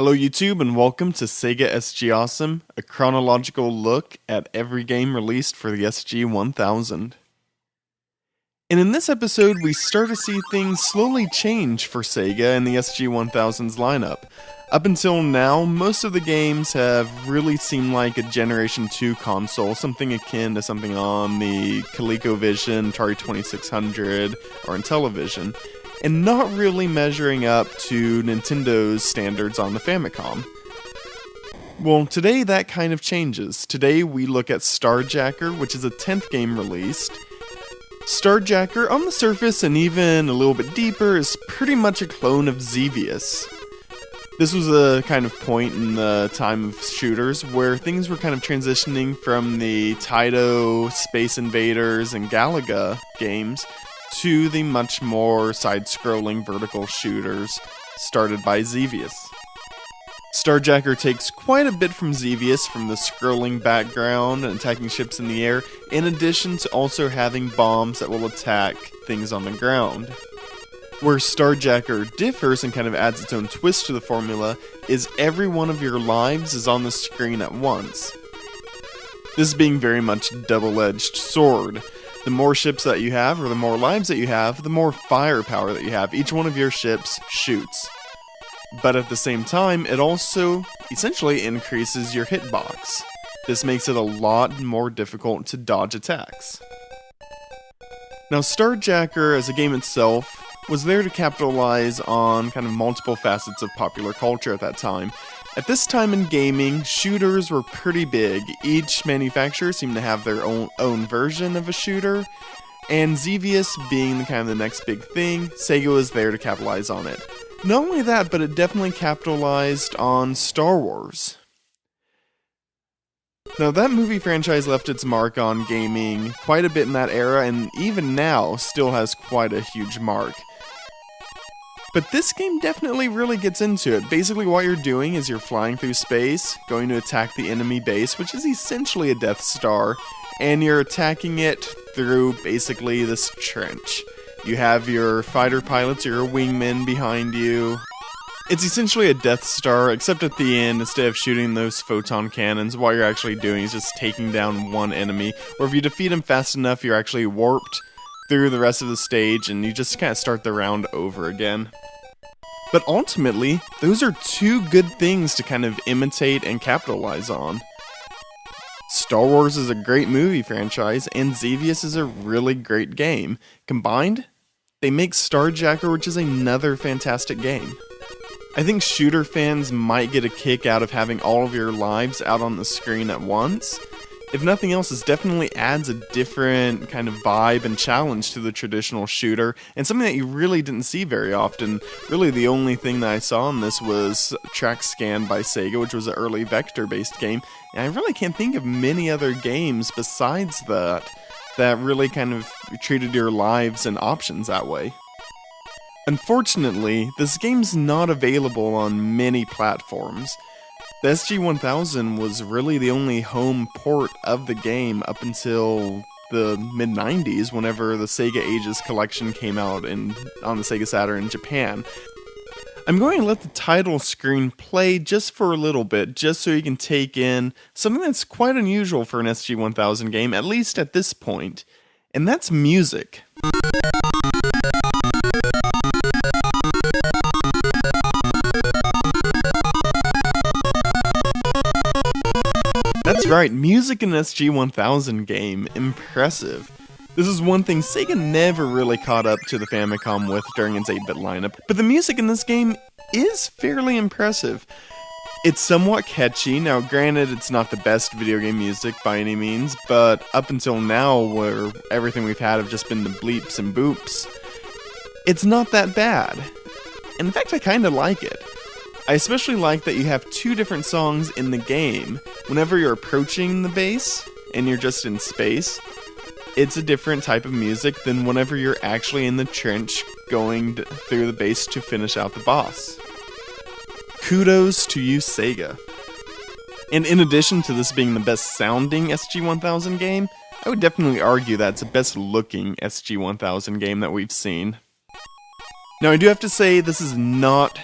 Hello YouTube and welcome to Sega SG Awesome, a chronological look at every game released for the SG-1000. And in this episode we start to see things slowly change for Sega and the SG-1000's lineup. Up until now, most of the games have really seemed like a Generation 2 console, something akin to something on the ColecoVision, Atari 2600, or Intellivision, and not really measuring up to Nintendo's standards on the Famicom. Well, today that kind of changes. Today we look at Starjacker, which is a 10th game released. Starjacker, on the surface and even a little bit deeper, is pretty much a clone of Xevious. This was a kind of point in the time of shooters where things were kind of transitioning from the Taito, Space Invaders, and Galaga games to the much more side-scrolling vertical shooters started by Xevious. Starjacker takes quite a bit from Xevious, from the scrolling background and attacking ships in the air, in addition to also having bombs that will attack things on the ground. Where Starjacker differs and kind of adds its own twist to the formula is every one of your lives is on the screen at once. This being very much a double-edged sword. The more ships that you have, or the more lives that you have, the more firepower that you have. Each one of your ships shoots. But at the same time, it also essentially increases your hitbox. This makes it a lot more difficult to dodge attacks. Now, Starjacker as a game itself was there to capitalize on kind of multiple facets of popular culture at that time. At this time in gaming, shooters were pretty big. Each manufacturer seemed to have their own version of a shooter, and Xevious being kind of the next big thing, Sega was there to capitalize on it. Not only that, but it definitely capitalized on Star Wars. Now, that movie franchise left its mark on gaming quite a bit in that era, and even now still has quite a huge mark. But this game definitely really gets into it. Basically what you're doing is you're flying through space, going to attack the enemy base, which is essentially a Death Star, and you're attacking it through basically this trench. You have your fighter pilots, your wingmen behind you. It's essentially a Death Star, except at the end, instead of shooting those photon cannons, what you're actually doing is just taking down one enemy, or if you defeat him fast enough, you're actually warped through the rest of the stage, and you just kind of start the round over again. But ultimately, those are two good things to kind of imitate and capitalize on. Star Wars is a great movie franchise, and Xevious is a really great game. Combined, they make Starjacker, which is another fantastic game. I think shooter fans might get a kick out of having all of your lives out on the screen at once. If nothing else, this definitely adds a different kind of vibe and challenge to the traditional shooter, and something that you really didn't see very often. Really, the only thing that I saw in this was Track Scan by Sega, which was an early vector-based game, and I really can't think of many other games besides that really kind of treated your lives and options that way. Unfortunately, this game's not available on many platforms. The SG-1000 was really the only home port of the game up until the mid-90s, whenever the Sega Ages collection came out on the Sega Saturn in Japan. I'm going to let the title screen play just for a little bit, just so you can take in something that's quite unusual for an SG-1000 game, at least at this point, and that's music. That's right, music in an SG-1000 game. Impressive. This is one thing Sega never really caught up to the Famicom with during its 8-bit lineup, but the music in this game is fairly impressive. It's somewhat catchy. Now granted, it's not the best video game music by any means, but up until now, where everything we've had have just been the bleeps and boops, it's not that bad. In fact, I kinda like it. I especially like that you have two different songs in the game. Whenever you're approaching the base, and you're just in space, it's a different type of music than whenever you're actually in the trench going through the base to finish out the boss. Kudos to you, Sega. And in addition to this being the best sounding SG-1000 game, I would definitely argue that it's the best looking SG-1000 game that we've seen. Now I do have to say this is not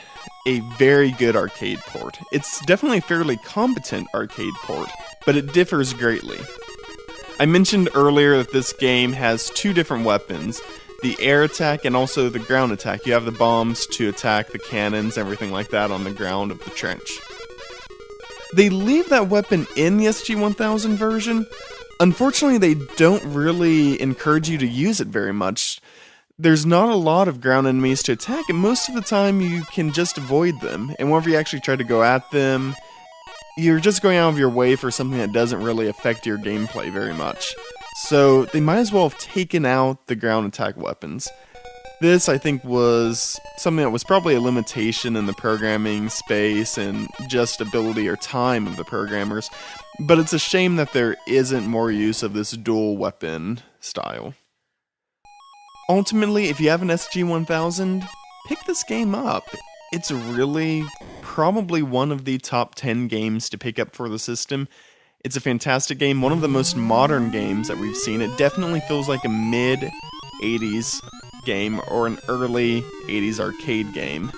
a very good arcade port. It's definitely a fairly competent arcade port, but it differs greatly. I mentioned earlier that this game has two different weapons, the air attack and also the ground attack. You have the bombs to attack the cannons, everything like that on the ground of the trench. They leave that weapon in the SG-1000 version. Unfortunately, they don't really encourage you to use it very much. There's not a lot of ground enemies to attack, and most of the time you can just avoid them. And whenever you actually try to go at them, you're just going out of your way for something that doesn't really affect your gameplay very much. So they might as well have taken out the ground attack weapons. This, I think, was something that was probably a limitation in the programming space and just ability or time of the programmers, but it's a shame that there isn't more use of this dual weapon style. Ultimately, if you have an SG-1000, pick this game up. It's really probably one of the top 10 games to pick up for the system. It's a fantastic game, one of the most modern games that we've seen. It definitely feels like a mid-80s game or an early 80s arcade game.